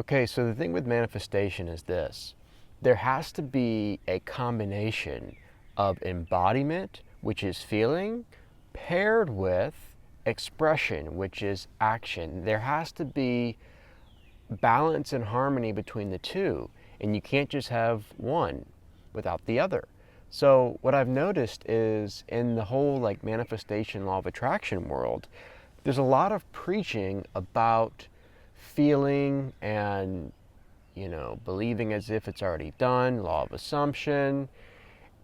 Okay, so the thing with manifestation is this. There has to be a combination of embodiment, which is feeling, paired with expression, which is action. There has to be balance and harmony between the two, and you can't just have one without the other. So what I've noticed is in the whole like manifestation law of attraction world, there's a lot of preaching about feeling and believing as if it's already done, law of assumption,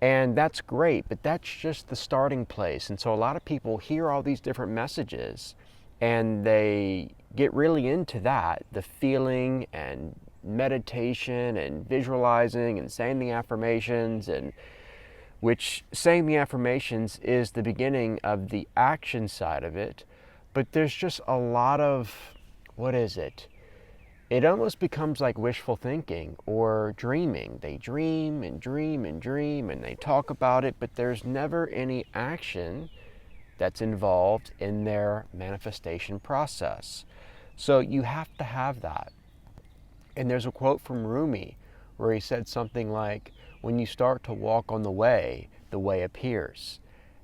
and that's great, but that's just the starting place. And so a lot of people hear all these different messages and they get really into that, the feeling and meditation and visualizing and saying the affirmations, and which saying the affirmations is the beginning of the action side of it. But there's just a lot of, what is it? It almost becomes like wishful thinking or dreaming. They dream and dream and dream and they talk about it, but there's never any action that's involved in their manifestation process. So you have to have that. And there's a quote from Rumi where he said something like, when you start to walk on the way appears.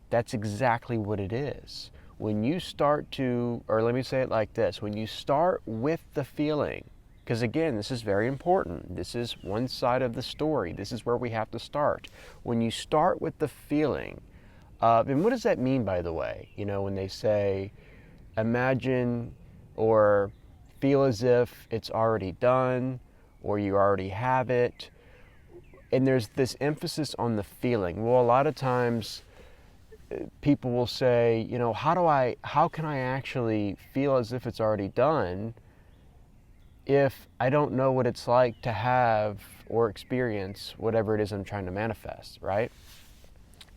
That's exactly what it is. When you start to, or let me say it like this, when you start with the feeling, because again, this is very important. This is one side of the story. This is where we have to start. When you start with the feeling, and what does that mean, by the way? When they say, imagine or feel as if it's already done, or you already have it. And there's this emphasis on the feeling. Well, a lot of times people will say, how can I actually feel as if it's already done if I don't know what it's like to have or experience whatever it is I'm trying to manifest, right?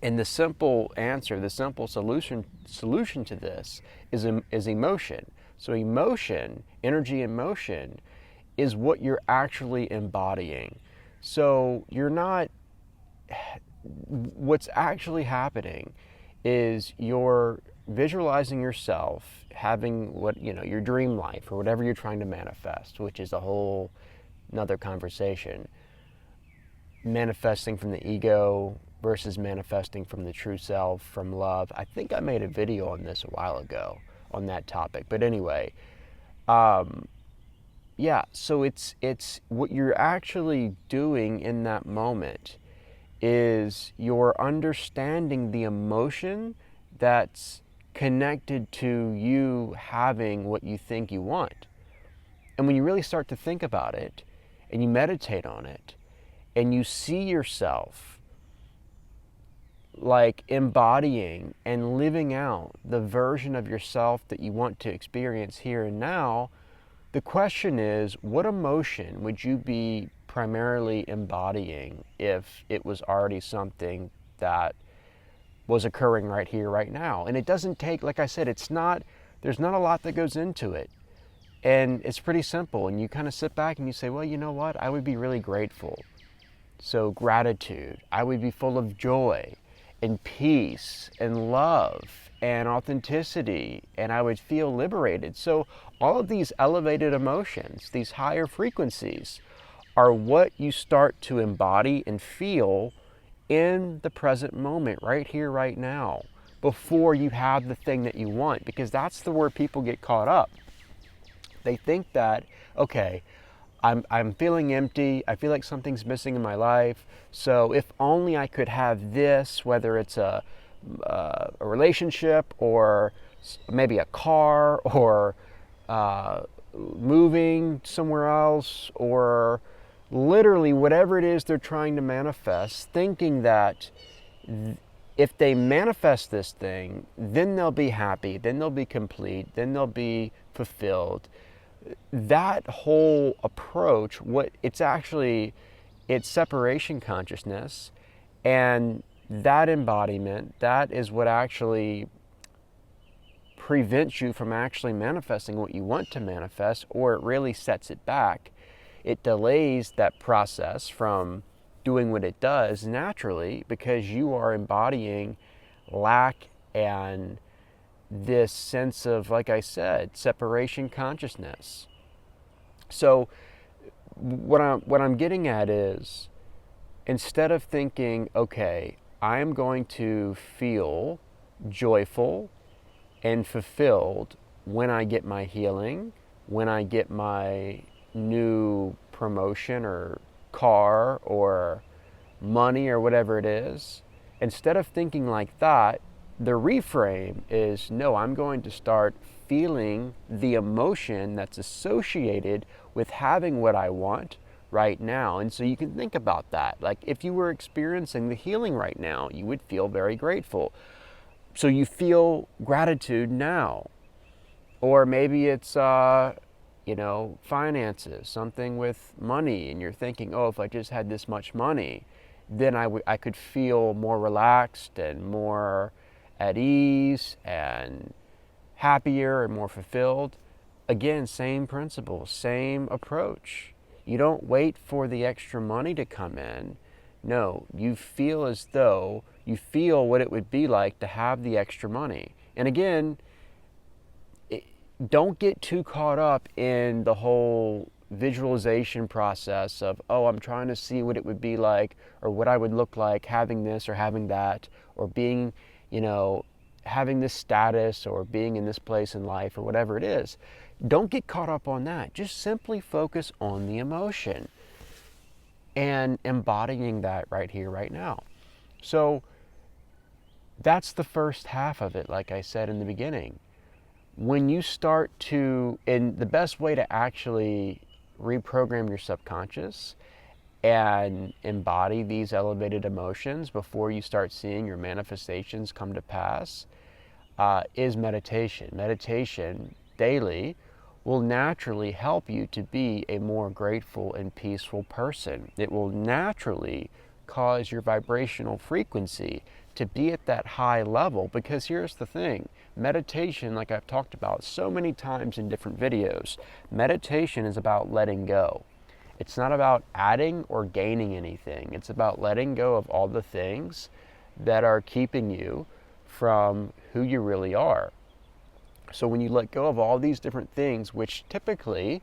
And the simple answer, the simple solution to this is emotion. So emotion, energy in motion, is what you're actually embodying. So what's actually happening is you're visualizing yourself having your dream life or whatever you're trying to manifest, which is a whole another conversation. Manifesting from the ego versus manifesting from the true self, from love. I think I made a video on this a while ago on that topic. But anyway, so it's what you're actually doing in that moment is you're understanding the emotion that's connected to you having what you think you want. And when you really start to think about it and you meditate on it and you see yourself like embodying and living out the version of yourself that you want to experience here and now, the question is, what emotion would you be primarily embodying if it was already something that was occurring right here, right now? And it doesn't take, like I said, there's not a lot that goes into it. And it's pretty simple. And you kind of sit back and you say, well, you know what? I would be really grateful. So gratitude. I would be full of joy and peace and love and authenticity, and I would feel liberated. So all of these elevated emotions, these higher frequencies, are what you start to embody and feel in the present moment, right here, right now, before you have the thing that you want. Because that's the where people get caught up. They think that, okay, I'm feeling empty, I feel like something's missing in my life, so if only I could have this, whether it's a relationship or maybe a car or moving somewhere else, or literally whatever it is they're trying to manifest, thinking that if they manifest this thing, then they'll be happy, then they'll be complete, then they'll be fulfilled. That whole approach, it's separation consciousness, and that embodiment, that is what actually prevents you from actually manifesting what you want to manifest, or it really sets it back. It delays that process from doing what it does naturally, because you are embodying lack and this sense of, like I said, separation consciousness. So what I'm getting at is, instead of thinking, okay, I am going to feel joyful and fulfilled when I get my healing, when I get my new promotion or car or money or whatever it is, instead of thinking like that, the reframe is, no, I'm going to start feeling the emotion that's associated with having what I want right now. And so you can think about that. Like if you were experiencing the healing right now, you would feel very grateful. So you feel gratitude now. Or maybe it's, finances, something with money, and you're thinking, oh, if I just had this much money, then I could feel more relaxed and more at ease and happier and more fulfilled. Again, same principle, same approach. You don't wait for the extra money to come in. No, you feel as though you feel what it would be like to have the extra money. And again, don't get too caught up in the whole visualization process of, oh, I'm trying to see what it would be like or what I would look like having this or having that or being, having this status or being in this place in life or whatever it is. Don't get caught up on that. Just simply focus on the emotion and embodying that right here, right now. So that's the first half of it, like I said in the beginning. When you start to, and the best way to actually reprogram your subconscious and embody these elevated emotions before you start seeing your manifestations come to pass is meditation. Meditation daily will naturally help you to be a more grateful and peaceful person. It will naturally cause your vibrational frequency to be at that high level, because here's the thing. Meditation, like I've talked about so many times in different videos, meditation is about letting go. It's not about adding or gaining anything. It's about letting go of all the things that are keeping you from who you really are. So when you let go of all these different things, which typically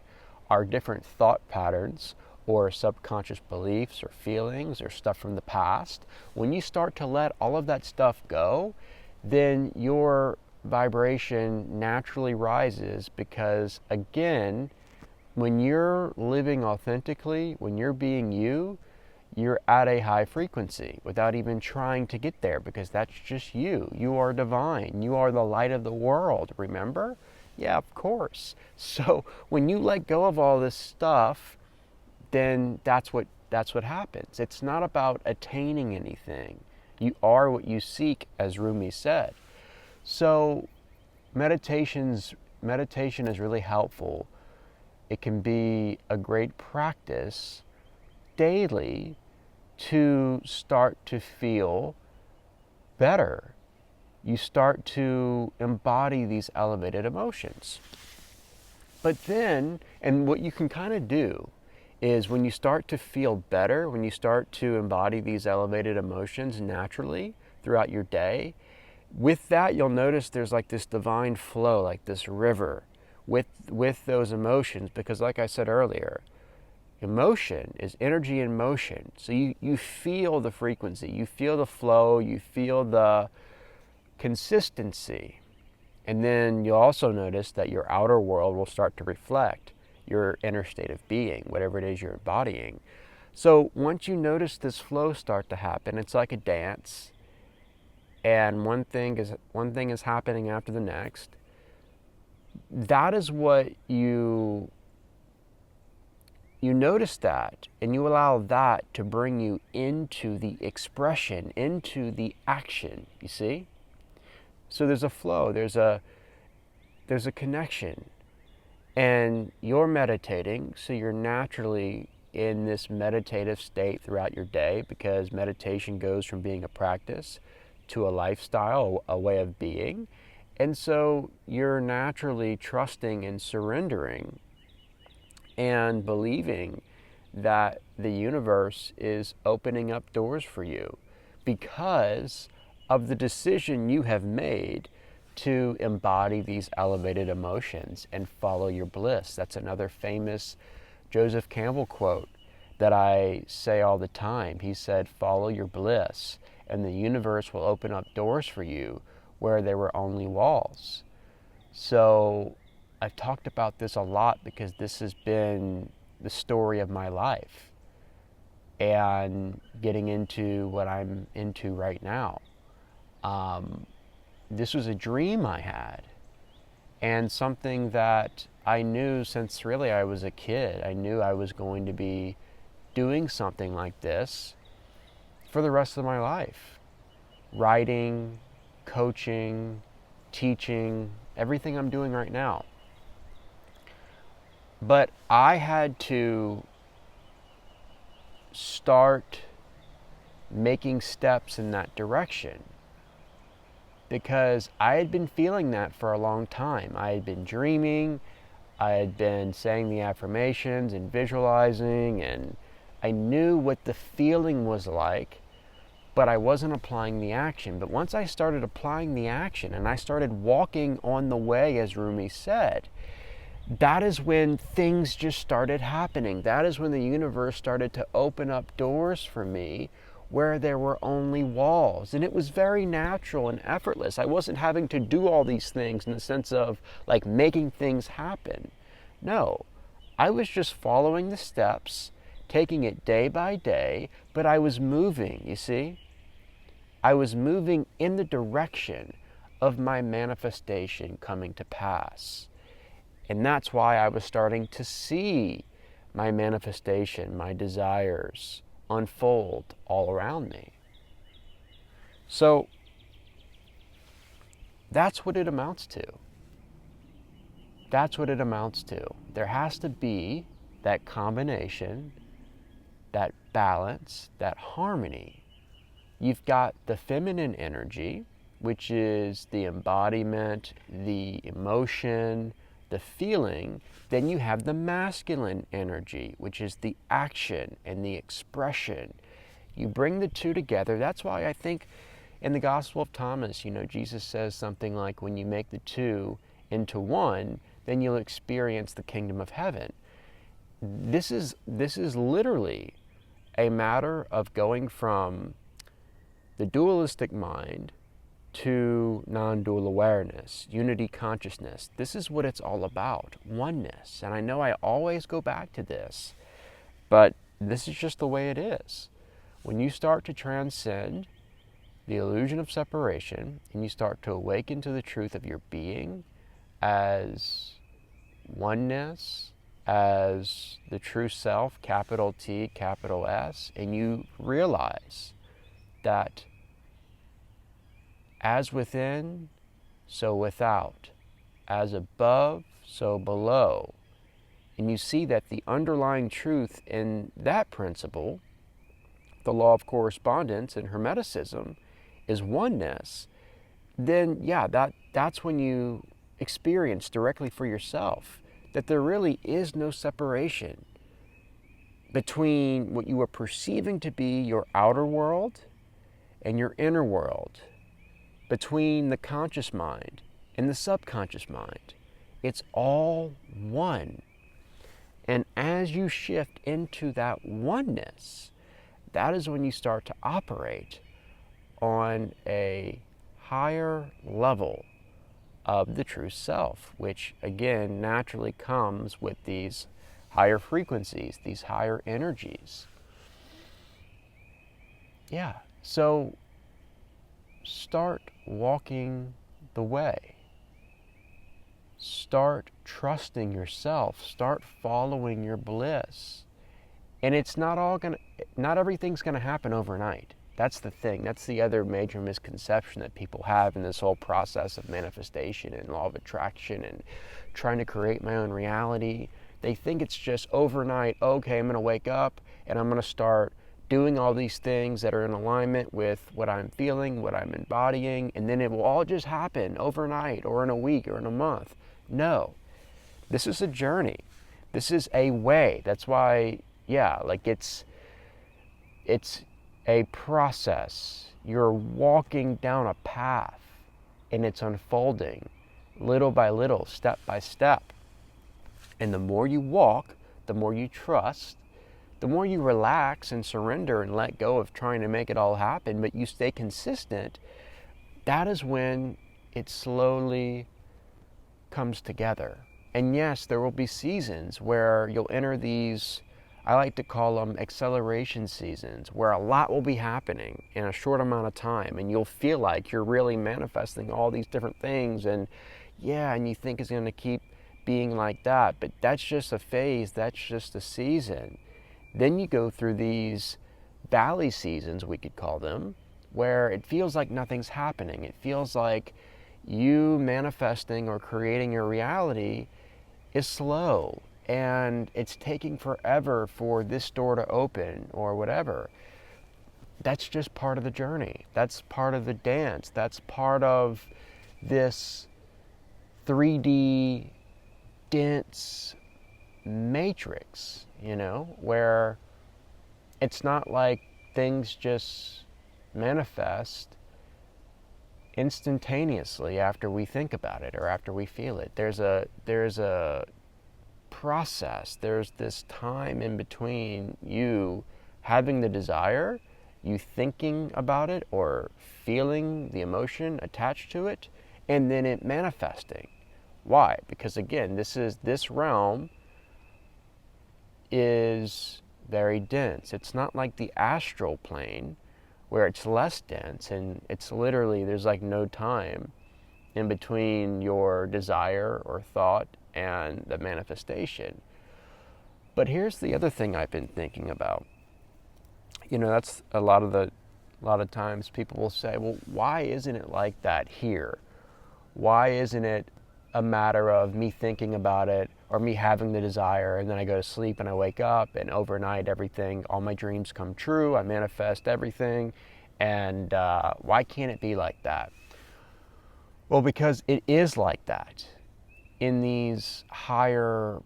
are different thought patterns or subconscious beliefs or feelings or stuff from the past, when you start to let all of that stuff go, then your vibration naturally rises, because again, when you're living authentically, when you're being you, you're at a high frequency without even trying to get there, because that's just you. You are divine. You are the light of the world, remember? Yeah, of course. So when you let go of all this stuff, then that's what happens. It's not about attaining anything. You are what you seek, as Rumi said. So meditation is really helpful. It can be a great practice daily to start to feel better. You start to embody these elevated emotions. But then, and what you can kind of do is, when you start to feel better, when you start to embody these elevated emotions naturally throughout your day, with that you'll notice there's like this divine flow, like this river with those emotions, because like I said earlier, emotion is energy in motion. So you feel the frequency, you feel the flow, you feel the consistency. And then you'll also notice that your outer world will start to reflect your inner state of being, whatever it is you're embodying. So once you notice this flow start to happen, it's like a dance, and one thing is happening after the next. That is what you notice that, and you allow that to bring you into the expression, into the action, you see? So there's a flow, there's a connection, and you're meditating, so you're naturally in this meditative state throughout your day, because meditation goes from being a practice to a lifestyle, a way of being. And so you're naturally trusting and surrendering and believing that the universe is opening up doors for you because of the decision you have made to embody these elevated emotions and follow your bliss. That's another famous Joseph Campbell quote that I say all the time. He said, "Follow your bliss, and the universe will open up doors for you where there were only walls." So I've talked about this a lot because this has been the story of my life and getting into what I'm into right now. This was a dream I had, and something that I knew since really I was a kid. I knew I was going to be doing something like this for the rest of my life. Writing, coaching, teaching, everything I'm doing right now. But I had to start making steps in that direction because I had been feeling that for a long time. I had been dreaming, I had been saying the affirmations and visualizing, and I knew what the feeling was like, but I wasn't applying the action. But once I started applying the action and I started walking on the way, as Rumi said, that is when things just started happening. That is when the universe started to open up doors for me where there were only walls. And it was very natural and effortless. I wasn't having to do all these things in the sense of like making things happen. No, I was just following the steps, taking it day by day, but I was moving, you see? I was moving in the direction of my manifestation coming to pass. And that's why I was starting to see my manifestation, my desires unfold all around me. So that's what it amounts to. That's what it amounts to. There has to be that combination, that balance, that harmony. You've got the feminine energy, which is the embodiment, the emotion, the feeling. Then you have the masculine energy, which is the action and the expression. You bring the two together. That's why I think in the Gospel of Thomas, Jesus says something like, when you make the two into one, then you'll experience the kingdom of heaven. This is literally a matter of going from the dualistic mind to non-dual awareness, unity consciousness. This is what it's all about, oneness. And I know I always go back to this, but this is just the way it is. When you start to transcend the illusion of separation and you start to awaken to the truth of your being as oneness, as the true self, capital T, capital S, and you realize that as within, so without, as above, so below. And you see that the underlying truth in that principle, the law of correspondence and Hermeticism, is oneness. Then, that's when you experience directly for yourself that there really is no separation between what you are perceiving to be your outer world and your inner world, between the conscious mind and the subconscious mind. It's all one. And as you shift into that oneness, that is when you start to operate on a higher level of the true self, which again naturally comes with these higher frequencies, these higher energies. So start walking the way. Start trusting yourself. Start following your bliss. And it's not everything's gonna happen overnight. That's the thing. That's the other major misconception that people have in this whole process of manifestation and law of attraction and trying to create my own reality. They think it's just overnight, okay, I'm gonna wake up and I'm gonna start doing all these things that are in alignment with what I'm feeling, what I'm embodying, and then it will all just happen overnight or in a week or in a month. No, this is a journey. This is a way. That's why, it's a process. You're walking down a path and it's unfolding little by little, step by step. And the more you walk, the more you trust, the more you relax and surrender and let go of trying to make it all happen, but you stay consistent, that is when it slowly comes together. And yes, there will be seasons where you'll enter these, I like to call them acceleration seasons, where a lot will be happening in a short amount of time, and you'll feel like you're really manifesting all these different things, and you think it's going to keep being like that, but that's just a phase, that's just a season. Then you go through these valley seasons, we could call them, where it feels like nothing's happening. It feels like you manifesting or creating your reality is slow, and it's taking forever for this door to open or whatever. That's just part of the journey. That's part of the dance. That's part of this 3D dense matrix, where it's not like things just manifest instantaneously after we think about it or after we feel it. There's a process. There's this time in between you having the desire, you thinking about it or feeling the emotion attached to it, and then it manifesting. Why? Because again, this realm is very dense. It's not like the astral plane where it's less dense, and it's literally, there's like no time in between your desire or thought and the manifestation. But here's the other thing I've been thinking about. That's a lot of times people will say, well, why isn't it like that here? Why isn't it a matter of me thinking about it or me having the desire, and then I go to sleep and I wake up, and overnight all my dreams come true, I manifest everything, and why can't it be like that? Well, because it is like that in these higher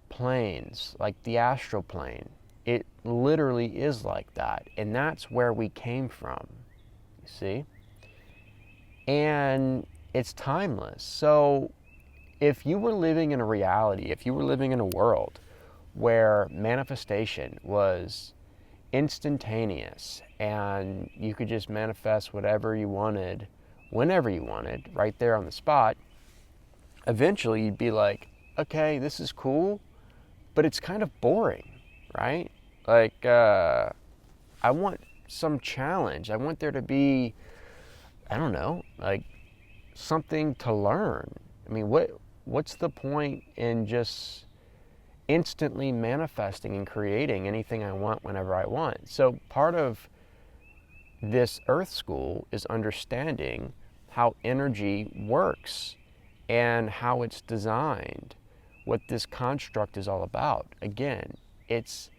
planes, like the astral plane. It literally is like that, and that's where we came from, you see? And it's timeless. So if you were living in a reality, if you were living in a world where manifestation was instantaneous and you could just manifest whatever you wanted, whenever you wanted, right there on the spot, eventually you'd be like, okay, this is cool, but it's kind of boring, right? Like, I want some challenge. I want there to be, I don't know, like something to learn. I mean, what's the point in just instantly manifesting and creating anything I want whenever I want? So part of this Earth School is understanding how energy works and how it's designed, what this construct is all about. Again, it's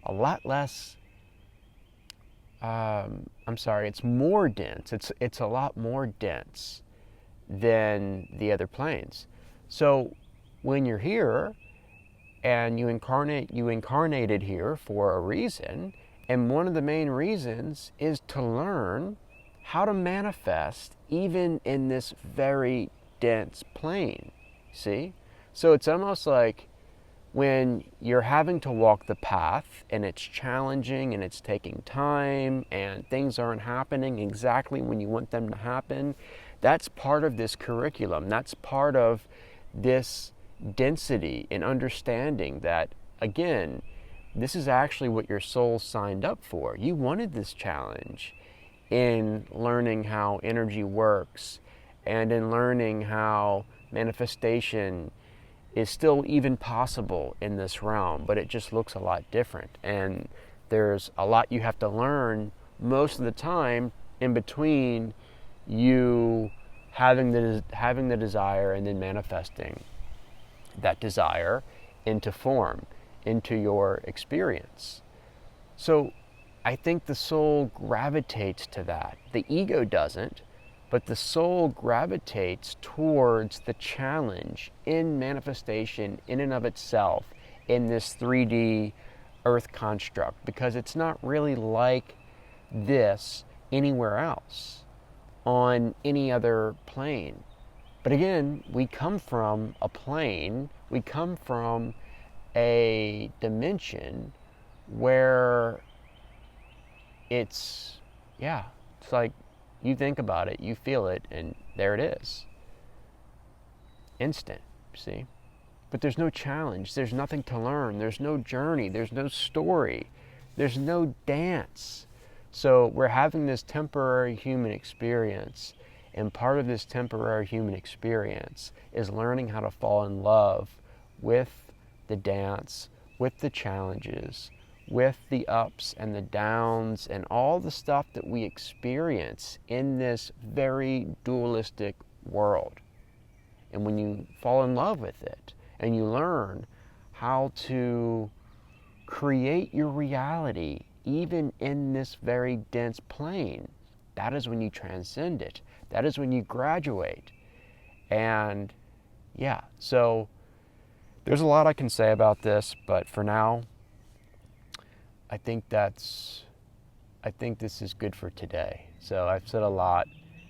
a lot less, it's more dense. It's a lot more dense than the other planes. So when you're here and you incarnated here for a reason, and one of the main reasons is to learn how to manifest even in this very dense plane, see? So it's almost like when you're having to walk the path and it's challenging and it's taking time and things aren't happening exactly when you want them to happen, that's part of this curriculum. That's part of this density and understanding that, again, this is actually what your soul signed up for. You wanted this challenge in learning how energy works and in learning how manifestation is still even possible in this realm, but it just looks a lot different. And there's a lot you have to learn most of the time in between you having the desire and then manifesting that desire into form, into your experience. So I think the soul gravitates to that. The ego doesn't, but the soul gravitates towards the challenge in manifestation in and of itself in this 3D earth construct, because it's not really like this anywhere else on any other plane. But again, we come from a plane, we come from a dimension where it's, yeah, it's like you think about it, you feel it, and there it is. Instant, see? But there's no challenge, there's nothing to learn, there's no journey, there's no story, there's no dance. So we're having this temporary human experience, and part of this temporary human experience is learning how to fall in love with the dance, with the challenges, with the ups and the downs, and all the stuff that we experience in this very dualistic world. And when you fall in love with it, and you learn how to create your reality even in this very dense plane, that is when you transcend it. That is when you graduate. And yeah, so there's a lot I can say about this, but for now, I think this is good for today. So I've said a lot,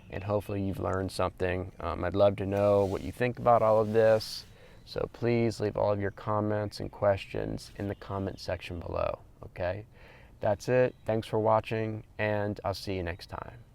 and hopefully you've learned something. I'd love to know what you think about all of this. So please leave all of your comments and questions in the comment section below, okay? That's it. Thanks for watching, and I'll see you next time.